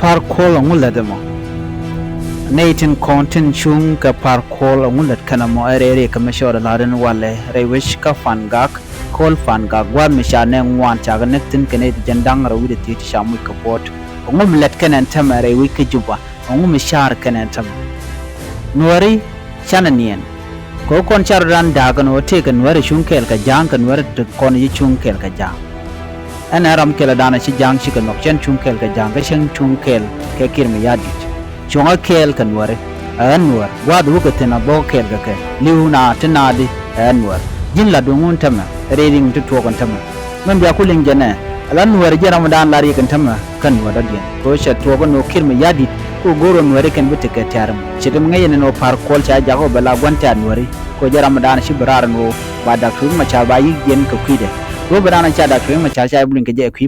par kol ngulla demo neitin kontin chung ka par kol ngullat kana mo ere ka mashora laden wale rewish ka fangak kol fangak wa mishane ngwan chaga nektin kene jandang rawide ti shamu ka pot ngum let kanen tamare wiki juba ngum shar kanen tam nuari chananien ko kon charran daga no te kan nuari shunkel ka jang kan nuari kon yi chunkel ka jang ana ram kela dana shi jang shi kan chen chunkel ka jang ka chen chunkel ke kirmi yadit chunga kel kan nuari anwar wadu ko tena bo kel ka ke liuna tenadi anwar jinla dungun tama reading to kon tama man biya kulin jana alan nuari jara madan lari kan tama kan wada dia ko sha to ko no kirmi yadit ko goro nuari kan bitte ka taram chidum ngayen no par kol cha jago bala gwanta nuari ko jara madan shi barar no ba da ku ma cha ba yi yen ka kuide go barana cha da ku ma cha cha bulin ke je ku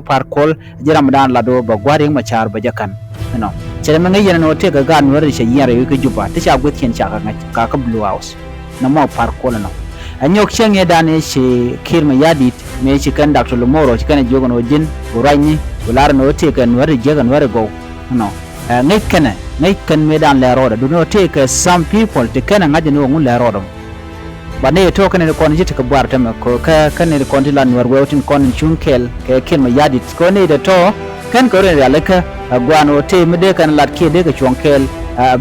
par kol jara madan lado ba gwari ma char ba jakan no chidum ngayen no te ka ga nuari shi yare ku juba ta cha gut ken cha ka blue house na ma par kol no anyok chenge dane shi kirma yadit me shi kan Dr. Lumoro shi kan jogo no jin urani ular no te kan nuari je kan nuari go no ngai kan me dan la roda do no take some people to kan ngaje no ngun la roda ba ne to kan ne kon jita ka bar tam ko ka kan ne kon tilan war wetin kon chunkel ke kin ma yadit ko ne da to kan ko re rialikä gwano te me de kan lat ke de ka chunkel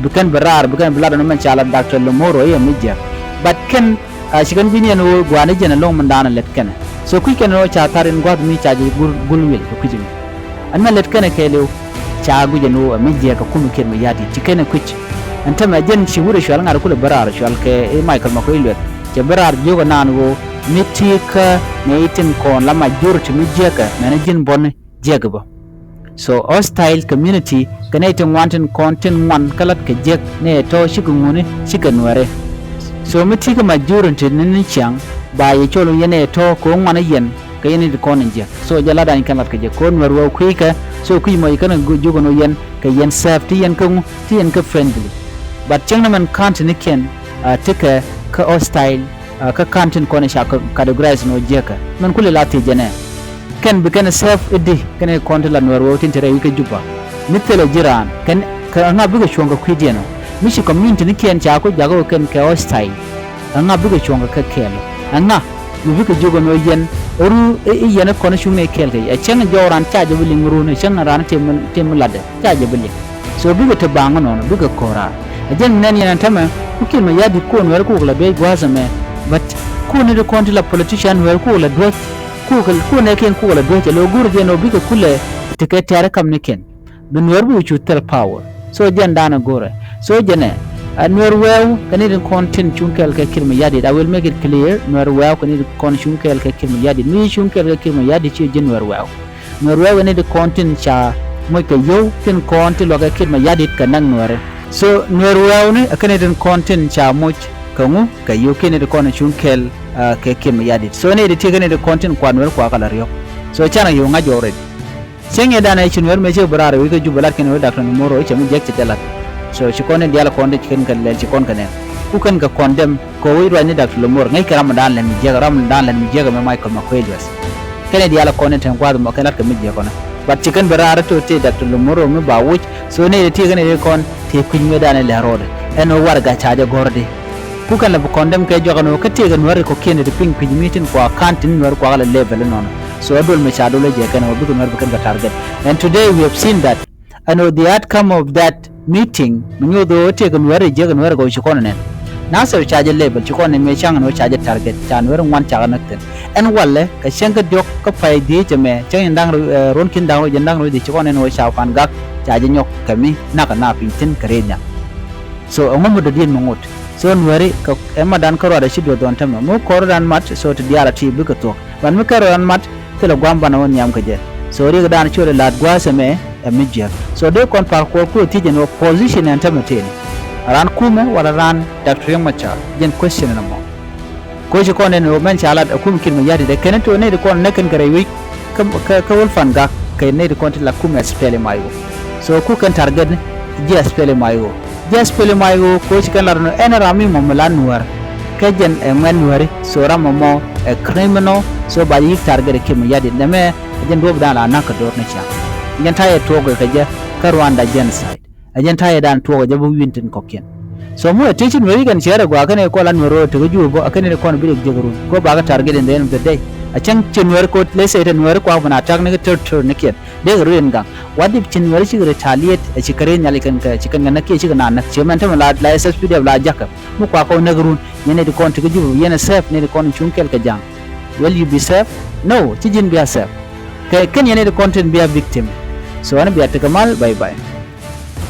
bukan barar bukan blada no man chala Dr. Lumoro ya mijja but kan shikan bini no gwana jena long mandana let kan so ku kan no cha tarin gwad mi cha ji gulwil ko kujimi anna let kan ke lew cha guje no mijje ka kunu ken mi yadi tikene kuch anta ma jen shi wure shwal ngar kula barar shwal ke e Michael mako ilwet je barar jogo nan go mitika ne itin kon la majority mijje ka na jin bon jegbo so hostile community kanaitin wantin content one kalat ke jek ne to shigungune shiganware so mitika majority nin chang ba ye cholo yene to ko ngwana yen ka yene de kon nje so jala dan kalat ke je kon warwo kuika so kui mo ikana jogo no yen ka yen safety yen ka ti yen ka friendly but changna man content ken tika ka hostile ka content kon sha ka categorize no jeka man kule lati jene kan bi kana safe idi kana content la no tin tere wike juba mitelo jiran kan ka nga bi ga chonga kwidieno mishi community ni ken cha ko jago ken ka hostile nga bi ga chonga ka kelo nga bi ga jogo no yen oru yana kono shume kelke a chen joran chaje biling rune chen ran tem lade chaje biling so biga to banga non biga kora ajen nan yana tama kukin ma yadi ko no ko la be gwazame but ko ne de konti la politician wer ko la dwet ko ne ken ko la dwet lo gurje no biga kule tike tare kam ne ken bin wer bu chu tel power so jen dana gore so jene Nuer well can it content chunkel ke kirma yadi I will make it clear Nuer well can it content chunkel ke kirma yadi mi chunkel ke kirma yadi chi jin Nuer well when it content cha mo ke yo kin content lo ke kirma yadi kanang Nuer so Nuer well ne can it content cha mo kamu ka yo kin it content chunkel ke kirma yadi so ne it kan it content kwa Nuer kwa kala ryo so chana yo nga jore senge dana chi Nuer me che brare wi ke jubalat ken Dr. Lumoro che mu jek che telat so chikone diala konde chicken kan le chikon kan ku kan ga condemn ko wi ro ni Dr. Lumoro ngai karam dan len je garam dan len je ga Michael Makwelwas kene diala konde tan kwado mo kanat ka mi je kona but chicken berara to te Dr. Lumoro mi ba wuch so ne te gane kon te kun me dan le rode eno warga chaje gorde ku kan la condemn ke joga no ka te ga Nuer ko kene de ping ping meeting ko kantin Nuer ko ala level non so adol me chado le je kan o bi Nuer kan ga target and today we have seen that and the outcome of that meeting minyo do te kan Nuer je kan Nuer go chikon ne na so charge level chikon me chang no charge target chan Nuer wan chaga nakten en walle ka shenga dok ka fay di jeme chang ndang ron kin dang ro jendang ro di chikon no sha fan gak charge nyok kami naka na pintin karenya so ngom do din ngot so Nuer ka ema dan karo da shido don tamma mo kor dan mat so to diara ti buka to ban me karo dan mat tele gwamba na won yam ka je so ri ga dan chole lat gwasa me amijja so de kon par ko tije no position and tamate ran kuumɛ wala ran Dr. Macha jen question na mo ko je kon no men chala kum kin yadi de kenet to ne de kon nakan gare wi ka wol fan ga kay ne de kon la kuumɛ spele mayo so ku kan target je spele mayo ko je kan la no enrami mo mala Nuer ka jen men Nuer so ram mo a criminal so ba yi target kin yadi de me jen do da la na ka do na cha yan taye togo kaje ka Rwanda genocide ajan taye dan togo jabu wintin kokien so mo teaching we kan share go akane ko lan woro to jubo akane ko bi jigru ko ba ka target in the end of the day a can chinwer ko let's say Nuer ko bana tag ne tur ne kien de ruin gang wadi chinwer shi retaliate a chikare nyalikan ka chikan na ke shi na che man ta la SSP de la jaka mu ko ne grun yene de kon to jubo yene safe ne de kon chunkel ka jang will you be safe no chijin be safe kan yene de content be a victim so an be atakamal bye bye